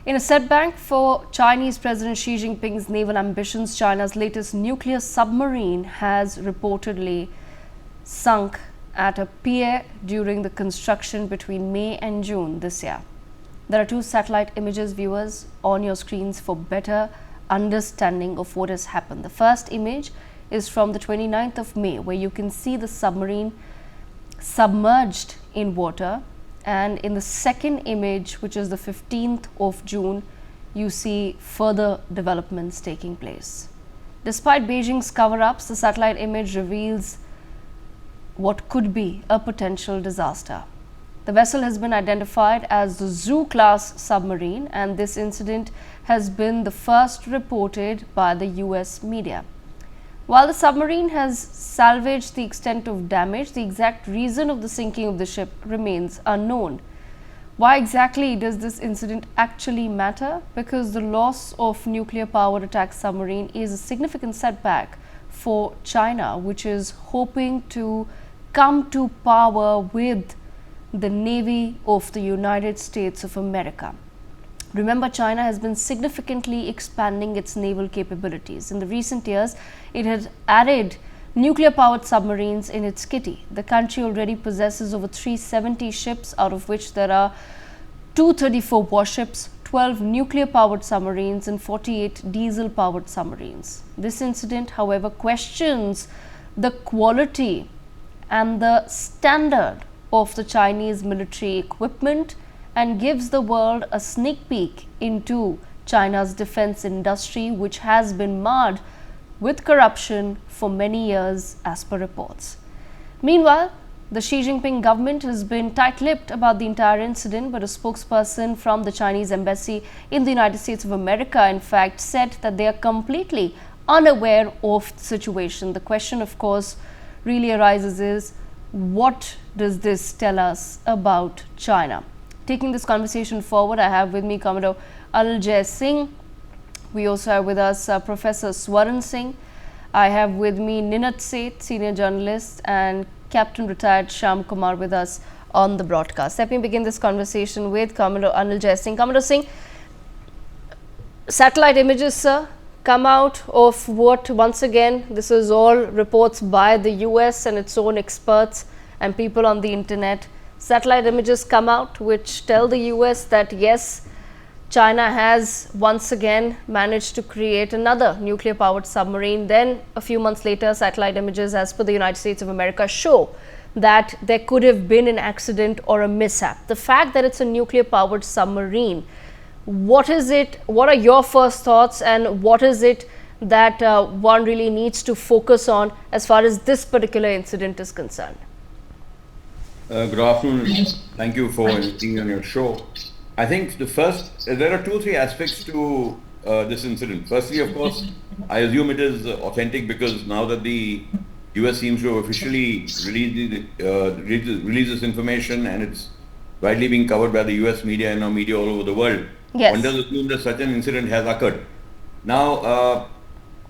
In a setback for Chinese President Xi Jinping's naval ambitions, China's latest nuclear submarine has reportedly sunk at a pier during the construction between May and June this year. There are two satellite images, viewers, on your screens for better understanding of what has happened. The first image is from the 29th of May, where you can see the submarine submerged in water, and in the second image, which is the 15th of June, you see further developments taking place. Despite Beijing's cover-ups, the satellite image reveals what could be a potential disaster. The vessel has been identified as the zhou-class submarine, and this incident has been the first reported by the US media. While the submarine has salvaged the extent of damage, the exact reason of the sinking of the ship remains unknown. Why exactly does this incident actually matter? Because the loss of nuclear-powered attack submarine is a significant setback for China, which is hoping to come to power with the Navy of the United States of America. Remember, China has been significantly expanding its naval capabilities. In the recent years, it has added nuclear-powered submarines in its kitty. The country already possesses over 370 ships, out of which there are 234 warships, 12 nuclear-powered submarines and 48 diesel-powered submarines. This incident, however, questions the quality and the standard of the Chinese military equipment and gives the world a sneak peek into China's defense industry, which has been marred with corruption for many years, as per reports. Meanwhile, the Xi Jinping government has been tight-lipped about the entire incident, but a spokesperson from the Chinese embassy in the United States of America, in fact, said that they are completely unaware of the situation. The question, of course, really arises is, what does this tell us about China? Taking this conversation forward, I have with me Commodore Anil Singh. We also have with us Professor Swaran Singh. I have with me Ninat Seth, senior journalist, and Captain retired Shyam Kumar with us on the broadcast. Let me begin this conversation with Commodore Anil Singh. Commodore Singh, satellite images, sir, come out of what, once again, this is all reports by the US and its own experts and people on the internet. Satellite images come out which tell the US that yes, China has once again managed to create another nuclear powered submarine. Then a few months later, satellite images as per the United States of America show that there could have been an accident or a mishap. The fact that it's a nuclear powered submarine, what is it, what are your first thoughts, and what is it that one really needs to focus on as far as this particular incident is concerned? Good afternoon. Thank you for being on your show. I think there are 2 or 3 aspects to this incident. Firstly, of course, I assume it is authentic because now that the US seems to have officially released this information and it's widely being covered by the US media and now media all over the world, yes, one does assume that such an incident has occurred. Now,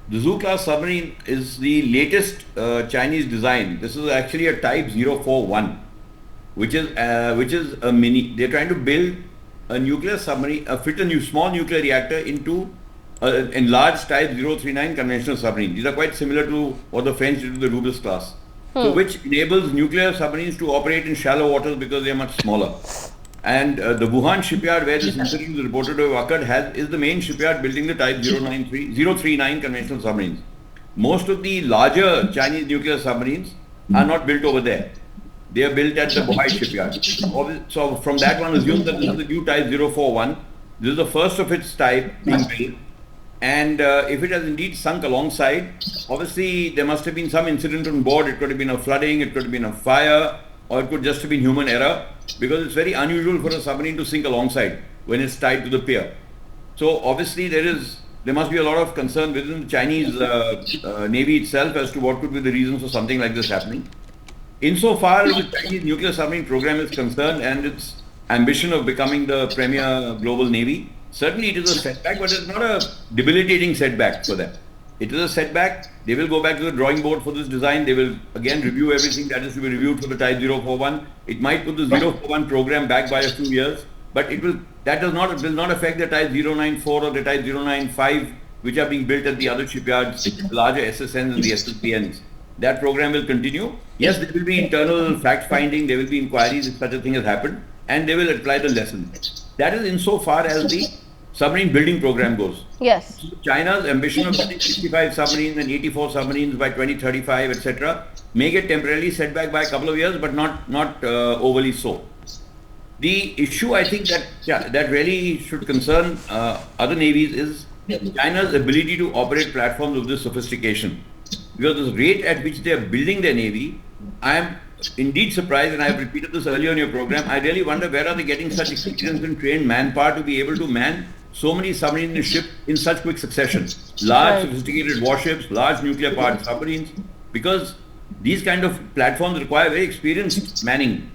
the zhou-class submarine is the latest Chinese design. This is actually a Type 041. Which is a mini. They're trying to build a nuclear submarine, fit a small nuclear reactor into an enlarged Type 039 conventional submarine. These are quite similar to what the French did with the Rubis class, so which enables nuclear submarines to operate in shallow waters because they are much smaller. And the Wuhan shipyard, where this incident is reported to have occurred, is the main shipyard building the Type 039 conventional submarines. Most of the larger Chinese nuclear submarines are not built over there. They are built at the Bohai shipyard. So from that one assumes that this is the new Type 041. This is the first of its type being built. And if it has indeed sunk alongside, obviously there must have been some incident on board. It could have been a flooding, it could have been a fire, or it could just have been human error, because it's very unusual for a submarine to sink alongside when it's tied to the pier. So obviously there must be a lot of concern within the Chinese Navy itself as to what could be the reasons for something like this happening. Insofar as the Chinese nuclear submarine program is concerned and its ambition of becoming the premier global navy, certainly it is a setback, but it's not a debilitating setback for them. It is a setback. They will go back to the drawing board for this design. They will again review everything that is to be reviewed for the Type 041. It might put the 041 program back by a few years. but that will not affect the Type 094 or the Type 095, which are being built at the other shipyards, the larger SSNs and the SSPNs. That program will continue. Yes, there will be internal fact finding, there will be inquiries if such a thing has happened, and they will apply the lessons. That is insofar as the submarine building program goes. Yes. So China's ambition of building 65 submarines and 84 submarines by 2035, etc., may get temporarily set back by a couple of years, but not overly so. The issue I think that really should concern other navies is China's ability to operate platforms of this sophistication. Because the rate at which they are building their navy, I am indeed surprised, and I have repeated this earlier in your program. I really wonder where are they getting such experienced and trained manpower to be able to man so many submarines in a ship in such quick succession. Large sophisticated warships, large nuclear powered submarines, because these kind of platforms require very experienced manning.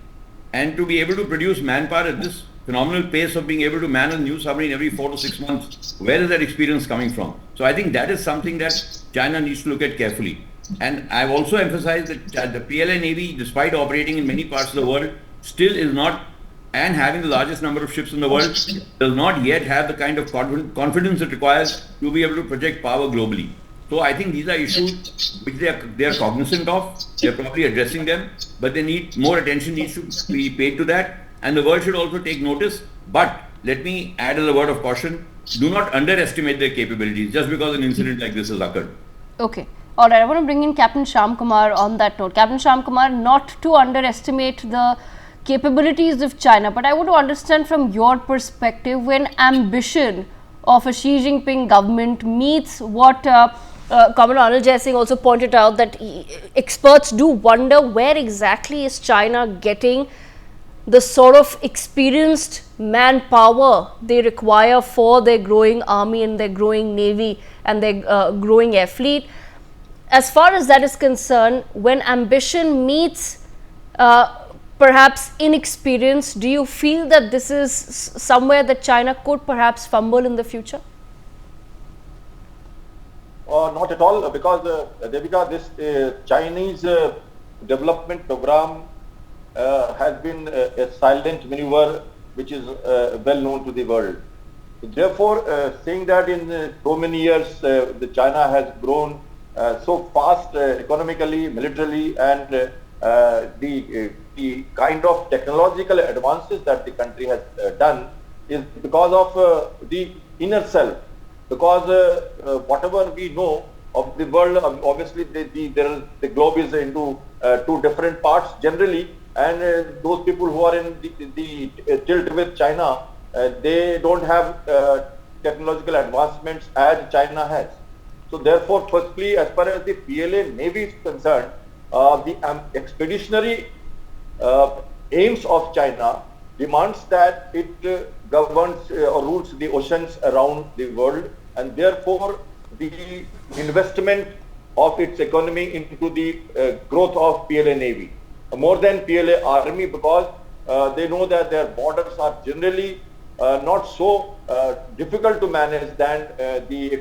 And to be able to produce manpower at this phenomenal pace of being able to man a new submarine every 4 to 6 months, where is that experience coming from? So I think that is something that China needs to look at carefully. And I've also emphasized that the PLA Navy, despite operating in many parts of the world, still is not, and having the largest number of ships in the world, does not yet have the kind of confidence it requires to be able to project power globally. So I think these are issues which they are cognizant of. They are probably addressing them, but they need more attention needs to be paid to that, and the world should also take notice. But let me add as a word of caution: do not underestimate their capabilities just because an incident like this has occurred. Okay. All right. I want to bring in Captain Shyam Kumar on that note. Captain Shyam Kumar, not to underestimate the capabilities of China, but I want to understand from your perspective, when ambition of a Xi Jinping government meets what Commander Anil Jai Singh also pointed out, that experts do wonder where exactly is China getting the sort of experienced manpower they require for their growing army and their growing navy and their growing air fleet. As far as that is concerned, when ambition meets perhaps inexperience, do you feel that this is somewhere that China could perhaps fumble in the future? Not at all, because Devika, this Chinese development program has been a silent maneuver which is well known to the world. Therefore, saying that in so many years the China has grown so fast economically, militarily, and the kind of technological advances that the country has done is because of the inner self. Because whatever we know of the world, obviously the globe is into two different parts generally, and those people who are in the tilt with China, they don't have technological advancements as China has. So therefore, firstly, as far as the PLA Navy is concerned, the expeditionary aims of China demands that it governs or rules the oceans around the world, and therefore the investment of its economy into the growth of PLA Navy, more than PLA Army, because they know that their borders are generally not so difficult to manage than the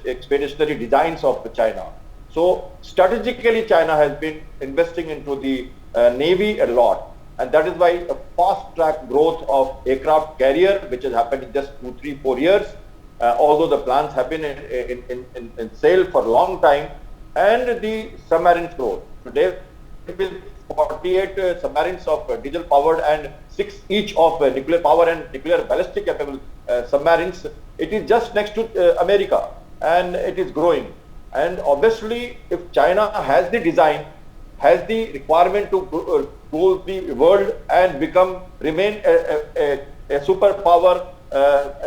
expeditionary designs of China. So strategically, China has been investing into the Navy a lot. And that is why a fast-track growth of aircraft carrier, which has happened in just 2, 3, 4 years, although the plans have been in sale for a long time, and the submarines growth. Today, with 48 submarines of diesel-powered and 6 each of nuclear power and nuclear ballistic capable submarines, it is just next to America, and it is growing. And obviously, if China has the design, has the requirement to rule the world and remain a superpower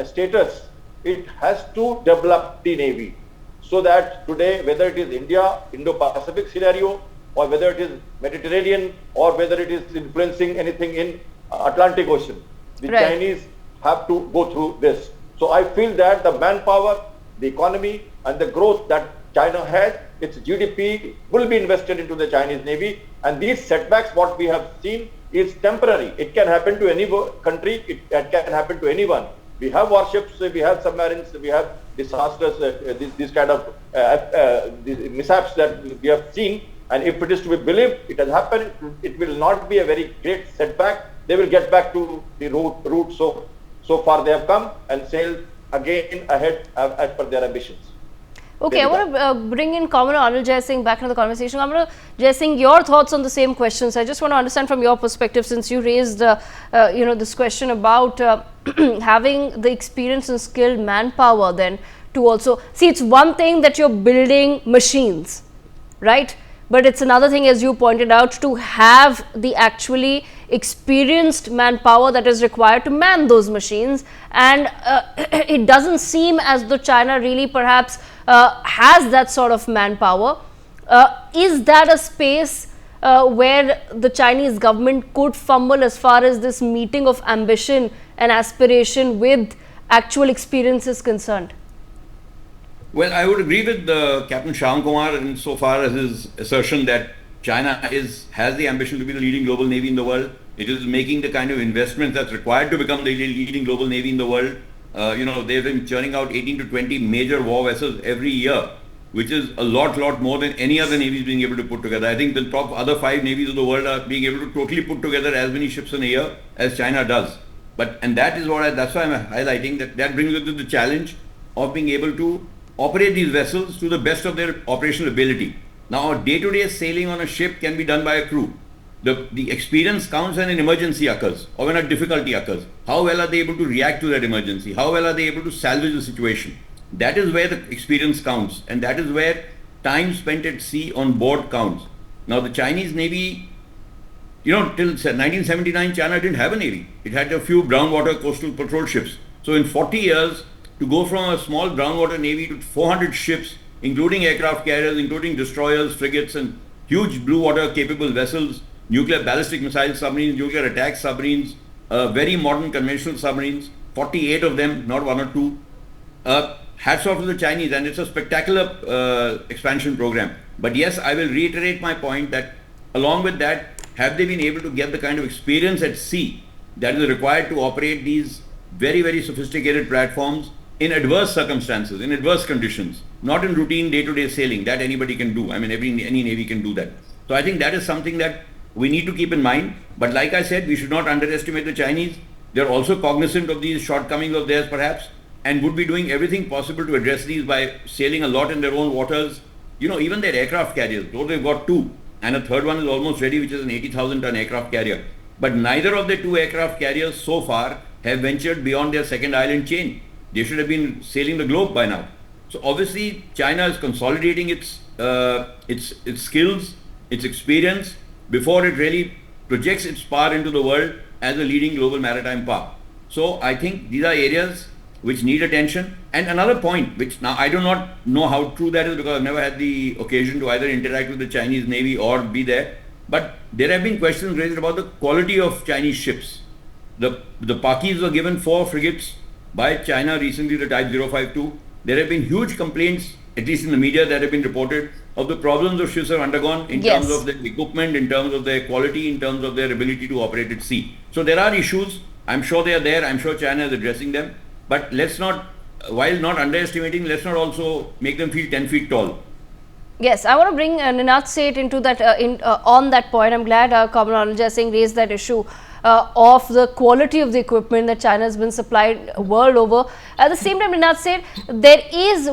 status, it has to develop the Navy. So that today, whether it is India, Indo-Pacific scenario, or whether it is Mediterranean, or whether it is influencing anything in Atlantic Ocean, the Chinese have to go through this. So I feel that the manpower, the economy, and the growth that China has, its GDP will be invested into the Chinese Navy, and these setbacks, what we have seen, is temporary. It can happen to any country, it can happen to anyone. We have warships, we have submarines, we have disasters, these kind of these mishaps that we have seen, and if it is to be believed, it has happened, it will not be a very great setback. They will get back to the route. So So far they have come and sailed again ahead as per their ambitions. Okay, I want to bring in Commoner Anil Jai Singh back into the conversation. Commoner Jai Singh, your thoughts on the same questions. I just want to understand from your perspective, since you raised, this question about having the experience and skilled manpower then to also see. It's one thing that you're building machines, right? But it's another thing, as you pointed out, to have the actually experienced manpower that is required to man those machines. And it doesn't seem as though China really perhaps has that sort of manpower. Is that a space where the Chinese government could fumble as far as this meeting of ambition and aspiration with actual experience is concerned? Well, I would agree with Captain Shyam Kumar insofar as his assertion that China has the ambition to be the leading global navy in the world. It is making the kind of investments that's required to become the leading global navy in the world. They've been churning out 18 to 20 major war vessels every year, which is a lot more than any other navy is being able to put together. I think the top other 5 navies of the world are being able to totally put together as many ships in a year as China does. That's why I'm highlighting that brings us to the challenge of being able to operate these vessels to the best of their operational ability. Now, day-to-day sailing on a ship can be done by a crew. The experience counts when an emergency occurs or when a difficulty occurs. How well are they able to react to that emergency? How well are they able to salvage the situation? That is where the experience counts, and that is where time spent at sea on board counts. Now, the Chinese Navy, till 1979, China didn't have a navy. It had a few brown water coastal patrol ships. So in 40 years, to go from a small brown water navy to 400 ships, including aircraft carriers, including destroyers, frigates, and huge blue water capable vessels, nuclear ballistic missile submarines, nuclear attack submarines, very modern conventional submarines, 48 of them, not 1 or 2. Hats off to the Chinese, and it's a spectacular expansion program. But yes, I will reiterate my point that along with that, have they been able to get the kind of experience at sea that is required to operate these very, very sophisticated platforms in adverse circumstances, in adverse conditions, not in routine day-to-day sailing that anybody can do. I mean, any navy can do that. So I think that is something that we need to keep in mind. But like I said, we should not underestimate the Chinese. They're also cognizant of these shortcomings of theirs perhaps, and would be doing everything possible to address these by sailing a lot in their own waters. Even their aircraft carriers, though they've got 2, and a third one is almost ready, which is an 80,000 ton aircraft carrier. But neither of the 2 aircraft carriers so far have ventured beyond their second island chain. They should have been sailing the globe by now. So obviously, China is consolidating its skills, its experience, before it really projects its power into the world as a leading global maritime power. So I think these are areas which need attention. And another point, which now I do not know how true that is because I've never had the occasion to either interact with the Chinese Navy or be there, but there have been questions raised about the quality of Chinese ships. The Pakis were given 4 frigates by China recently, the Type 052. There have been huge complaints, at least in the media that have been reported, of the problems of ships have undergone in terms of their equipment, in terms of their quality, in terms of their ability to operate at sea. So there are issues. I'm sure they are there. I'm sure China is addressing them. But let's not, while not underestimating, let's not also make them feel 10 feet tall. Yes, I want to bring Ninad Seth into that on that point. I'm glad Commoner Anil Jai Singh raised that issue of the quality of the equipment that China has been supplied world over. At the same time, Ninad Seth, there is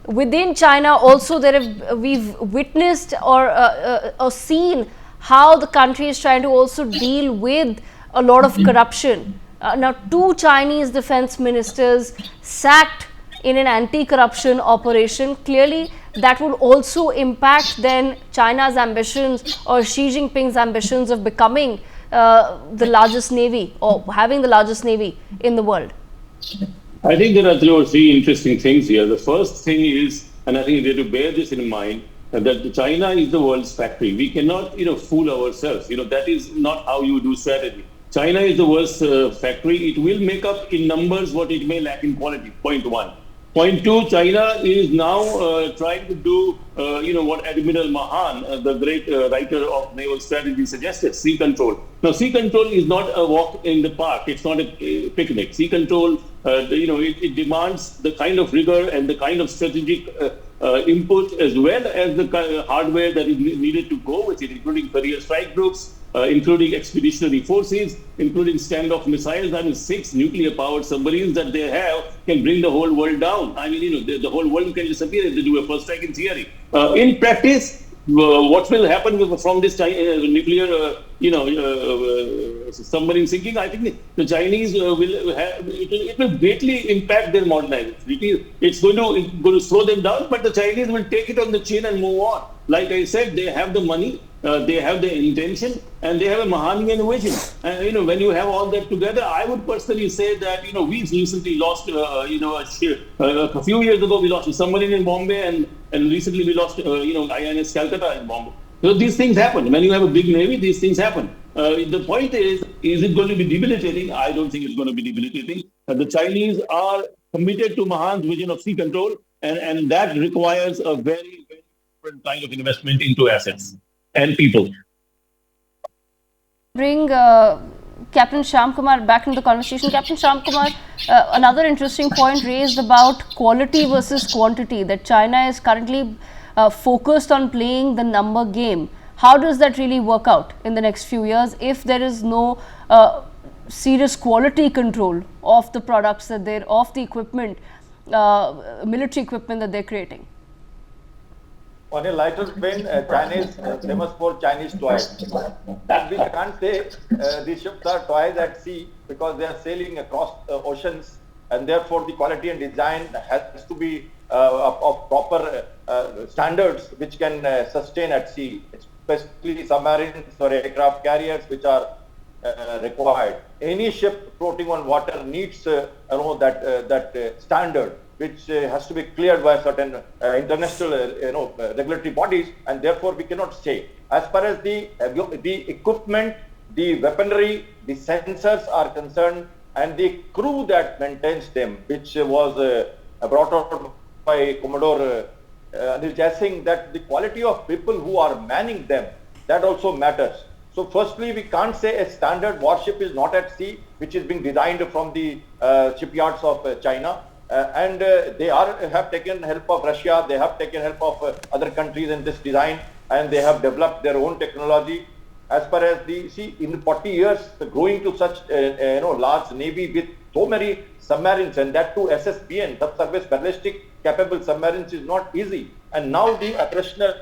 within China also we've witnessed or seen how the country is trying to also deal with a lot of corruption. Now, 2 Chinese defense ministers sacked in an anti-corruption operation. Clearly, that would also impact then China's ambitions or Xi Jinping's ambitions of becoming the largest navy or having the largest navy in the world. I think there are 2 or 3 interesting things here. The first thing is, and I think we have to bear this in mind, that China is the world's factory. We cannot, fool ourselves. That is not how you do strategy. China is the world's factory. It will make up in numbers what it may lack in quality, point 1. Point 2, China is now trying to do, what Admiral Mahan, the great writer of naval strategy, suggested, sea control. Now, sea control is not a walk in the park. It's not a picnic. Sea control, it demands the kind of rigor and the kind of strategic input as well as the hardware that is needed to go with it, including career strike groups, including expeditionary forces, including standoff missiles. I mean, 6 nuclear-powered submarines that they have can bring the whole world down. I mean, the whole world can disappear if they do a first strike in theory. In practice, what will happen from this nuclear, submarine sinking? I think the Chinese will have it will greatly impact their modernization. It's going to slow them down, but the Chinese will take it on the chin and move on. Like I said, they have the money, they have the intention, and they have a Mahanian vision. And when you have all that together, I would personally say that we recently lost, a few years ago we lost a submarine in Bombay, and recently we lost, INS Calcutta in Bombay. So these things happen. When you have a big navy, these things happen. The point is it going to be debilitating? I don't think it's going to be debilitating. The Chinese are committed to Mahan's vision of sea control, and that requires a very, very different kind of investment into assets and people. Bring Captain Shyam Kumar back into the conversation. Captain Shyam Kumar, another interesting point raised about quality versus quantity, that China is currently focused on playing the number game. How does that really work out in the next few years if there is no serious quality control of the products that of the equipment, military equipment that they're creating? On a lighter vein, China is famous for Chinese toys. That we can't say these ships are toys at sea because they are sailing across oceans, and therefore the quality and design has to be of proper standards which can sustain at sea, especially submarines or aircraft carriers which are required. Any ship floating on water needs that standard, which has to be cleared by certain international regulatory bodies, and therefore we cannot say. As far as the equipment, the weaponry, the sensors are concerned, and the crew that maintains them, which was brought out by Commodore Anil Jaising, that the quality of people who are manning them, that also matters. So firstly, we can't say a standard warship is not at sea, which is being designed from the shipyards of China. And they have taken help of Russia, they have taken help of other countries in this design, and they have developed their own technology. As far as in 40 years, growing to such large navy with so many submarines, and that too SSBN, subsurface ballistic capable submarines, is not easy. And now the operational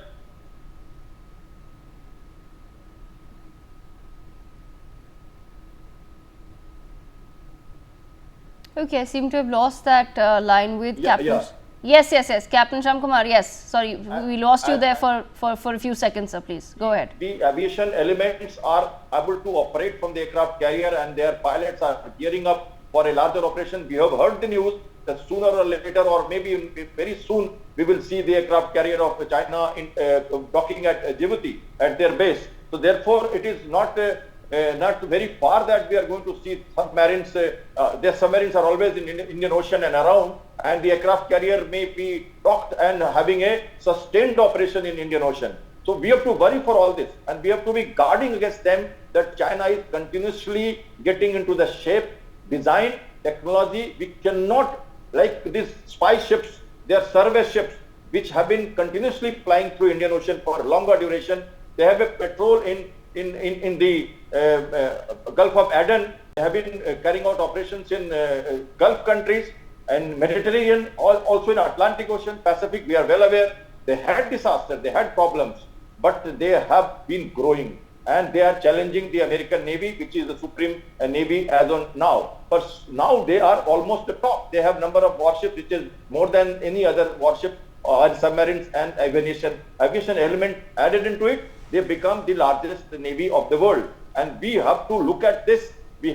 Okay, I seem to have lost that line with Captain. Yes, Captain Shyam Kumar. Yes, sorry, we lost you there for a few seconds, sir. Please go ahead. The aviation elements are able to operate from the aircraft carrier, and their pilots are gearing up for a larger operation. We have heard the news that sooner or later, or maybe very soon, we will see the aircraft carrier of China docking at Djibouti at their base. So therefore, it is not very far that we are going to see submarines. Their submarines are always in Indian Ocean and around, and the aircraft carrier may be docked and having a sustained operation in Indian Ocean. So we have to worry for all this, and we have to be guarding against them, that China is continuously getting into the shape, design, technology. We cannot, like these spy ships, they are survey ships which have been continuously flying through Indian Ocean for longer duration. They have a patrol in the Gulf of Aden. They have been carrying out operations in Gulf countries and Mediterranean, also in Atlantic Ocean, Pacific. We are well aware they had disasters, they had problems, but they have been growing, and they are challenging the American Navy, which is the supreme Navy as on now. But now they are almost the top. They have number of warships which is more than any other warship or submarines and aviation element added into it. They become the largest navy of the world, and we have to look at this. We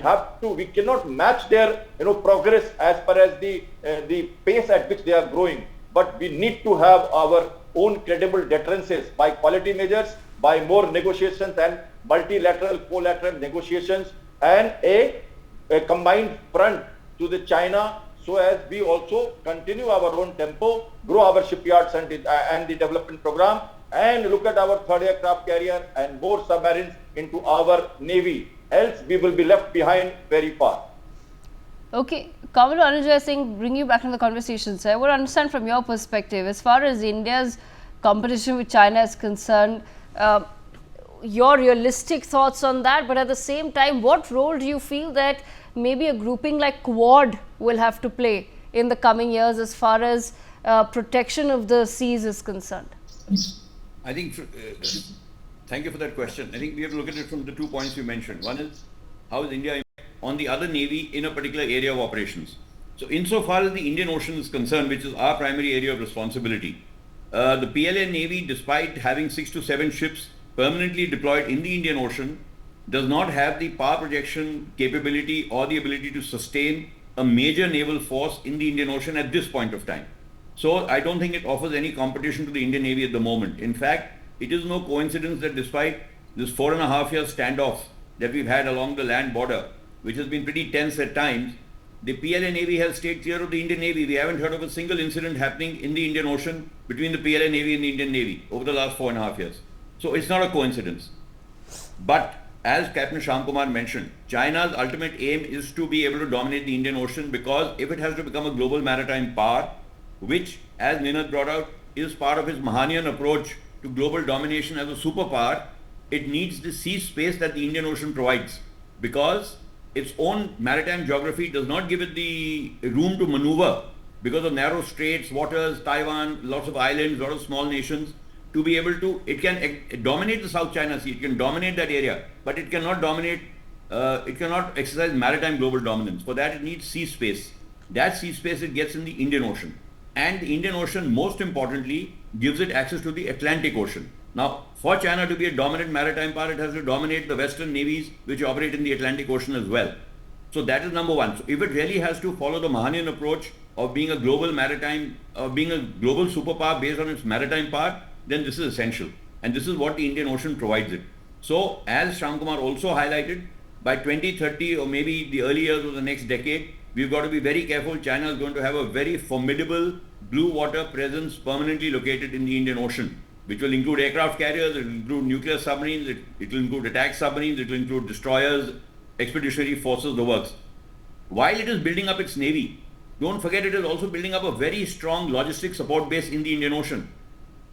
cannot match their progress as far as the pace at which they are growing, but we need to have our own credible deterrences by quality measures, by more negotiations and multilateral, collateral negotiations, and a combined front to the China, so as we also continue our own tempo, grow our shipyards and the development program, and look at our third aircraft carrier and more submarines into our navy. Else we will be left behind very far. Okay, Commodore Anil Jaising, bring you back in the conversation, sir. I want to understand from your perspective, as far as India's competition with China is concerned, your realistic thoughts on that, but at the same time, what role do you feel that maybe a grouping like Quad will have to play in the coming years as far as protection of the seas is concerned? I think, thank you for that question. I think we have to look at it from the 2 points you mentioned. One is, how is India on the other navy in a particular area of operations? So insofar as the Indian Ocean is concerned, which is our primary area of responsibility, the PLA Navy, despite having 6 to 7 ships permanently deployed in the Indian Ocean, does not have the power projection capability or the ability to sustain a major naval force in the Indian Ocean at this point of time. So I don't think it offers any competition to the Indian Navy at the moment. In fact, it is no coincidence that despite this 4.5-year standoff that we've had along the land border, which has been pretty tense at times, the PLA Navy has stayed clear of the Indian Navy. We haven't heard of a single incident happening in the Indian Ocean between the PLA Navy and the Indian Navy over the last 4.5 years. So it's not a coincidence. But as Captain Shyamkumar mentioned, China's ultimate aim is to be able to dominate the Indian Ocean, because if it has to become a global maritime power, which, as Ninad brought out, is part of his Mahanian approach to global domination as a superpower, it needs the sea space that the Indian Ocean provides, because its own maritime geography does not give it the room to maneuver because of narrow straits, waters, Taiwan, lots of islands, lots of small nations, to be able to, it can dominate the South China Sea, it can dominate that area, but it cannot dominate, it cannot exercise maritime global dominance. For that it needs sea space. That sea space it gets in the Indian Ocean. And the Indian Ocean, most importantly, gives it access to the Atlantic Ocean. Now, for China to be a dominant maritime power, it has to dominate the Western navies which operate in the Atlantic Ocean as well. So that is number one. So if it really has to follow the Mahanian approach of being a global maritime, being a global superpower based on its maritime power, then this is essential. And this is what the Indian Ocean provides it. So as Shyamkumar also highlighted, by 2030 or maybe the early years of the next decade, we've got to be very careful. China is going to have a very formidable blue water presence permanently located in the Indian Ocean, which will include aircraft carriers, it will include nuclear submarines, it will include attack submarines, it will include destroyers, expeditionary forces, the works. While it is building up its navy, don't forget it is also building up a very strong logistic support base in the Indian Ocean.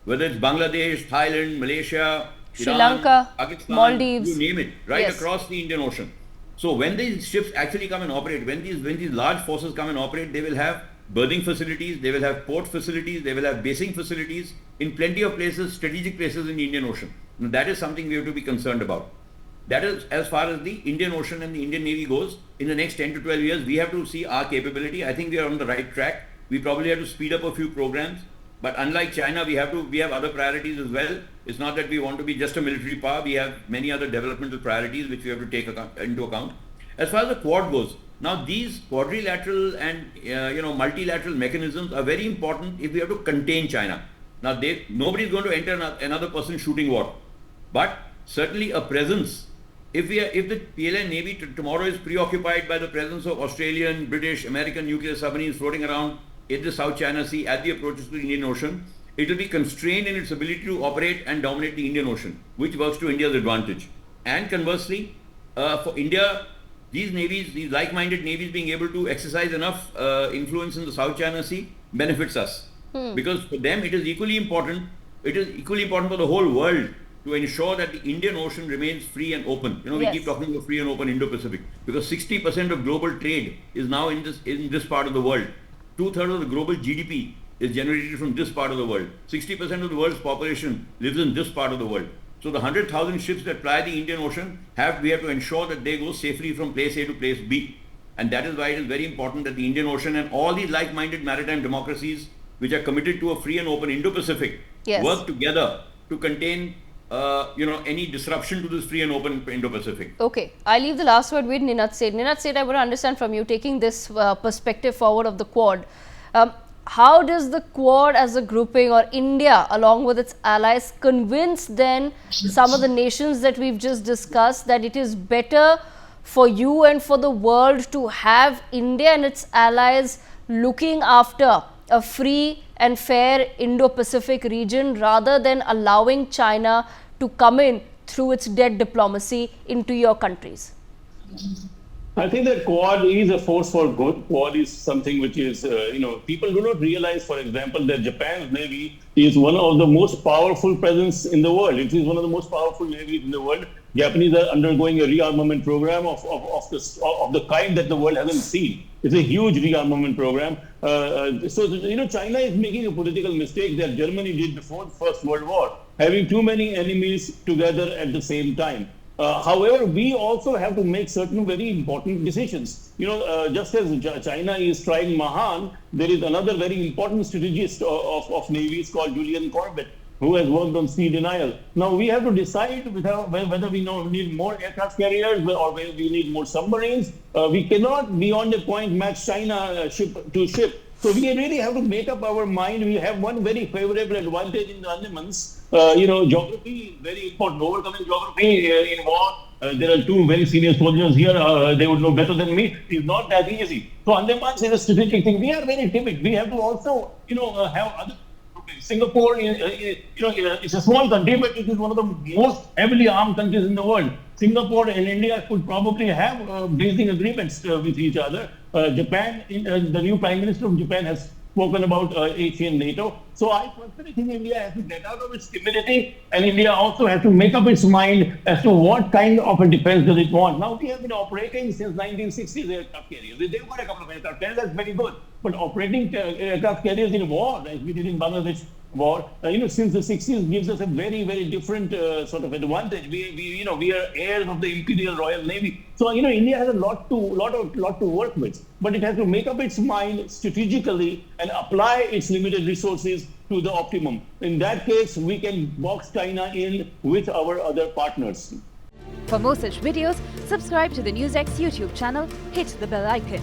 Whether it's Bangladesh, Thailand, Malaysia, Sri Iran, Lanka, Pakistan, Maldives, you name it, right yes, across the Indian Ocean. So when these ships actually come and operate, when these large forces come and operate, they will have berthing facilities, they will have port facilities, they will have basing facilities in plenty of places, strategic places in the Indian Ocean. Now, that is something we have to be concerned about. That is as far as the Indian Ocean and the Indian Navy goes. In the next 10 to 12 years, we have to see our capability. I think we are on the right track. We probably have to speed up a few programs. But unlike China, we have other priorities as well. It's not that we want to be just a military power. We have many other developmental priorities which we have to take into account. As far as the Quad goes, now these quadrilateral and multilateral mechanisms are very important if we have to contain China. Now nobody is going to enter another person shooting war, but certainly a presence. If the PLA Navy tomorrow is preoccupied by the presence of Australian, British, American nuclear submarines floating around in the South China Sea at the approaches to the Indian Ocean, it will be constrained in its ability to operate and dominate the Indian Ocean, which works to India's advantage. And conversely, for India, these navies, these like-minded navies being able to exercise enough influence in the South China Sea benefits us. Because for them it is equally important, for the whole world to ensure that the Indian Ocean remains free and open. We Yes. keep talking about free and open Indo-Pacific, because 60% of global trade is now in this part of the world. 2/3 of the global GDP is generated from this part of the world. 60% of the world's population lives in this part of the world. So the 100,000 ships that ply the Indian Ocean, we have to ensure that they go safely from place A to place B. And that is why it is very important that the Indian Ocean and all these like-minded maritime democracies which are committed to a free and open Indo-Pacific Yes. work together to contain any disruption to this free and open Indo-Pacific. Okay, I leave the last word with Ninad Seth. Ninad Seth, I want to understand from you, taking this perspective forward of the Quad, how does the Quad as a grouping, or India along with its allies, convince then some of the nations that we've just discussed that it is better for you and for the world to have India and its allies looking after a free and fair Indo-Pacific region rather than allowing China to come in through its dead diplomacy into your countries? I think that Quad is a force for good. Quad is something which is, people do not realize, for example, that Japan's Navy is one of the most powerful presence in the world. It is one of the most powerful navies in the world. Japanese are undergoing a rearmament program of the kind that the world hasn't seen. It's a huge rearmament program. China is making a political mistake that Germany did before the First World War, having too many enemies together at the same time. However, we also have to make certain very important decisions. Just as China is trying Mahan, there is another very important strategist of navies called Julian Corbett, who has worked on sea denial. Now we have to decide whether we need more aircraft carriers or whether we need more submarines. We cannot, beyond a point, match China ship to ship. So we really have to make up our mind. We have one very favorable advantage in the Andamans. Geography, very important. Overcoming geography in war. There are two very senior soldiers here. They would know better than me. It's not that easy. So Andamans is a strategic thing. We are very timid. We have to also, have other. Singapore, it's a small country, but it is one of the most heavily armed countries in the world. Singapore and India could probably have basing agreements with each other. Japan, the new Prime Minister of Japan has spoken about Asian NATO. So I personally think India has to get out of its timidity, and India also has to make up its mind as to what kind of a defense does it want. Now, we have been operating since 1960s aircraft carriers. They've got a couple of aircraft carriers, that's very good. But operating aircraft carriers in war, as we did in Bangladesh war, since the 60s gives us a very, very different sort of advantage. We are heirs of the Imperial Royal Navy. So, India has a lot to work with, but it has to make up its mind strategically and apply its limited resources to the optimum. In that case, we can box China in with our other partners. For more such videos, subscribe to the NewsX YouTube channel, hit the bell icon.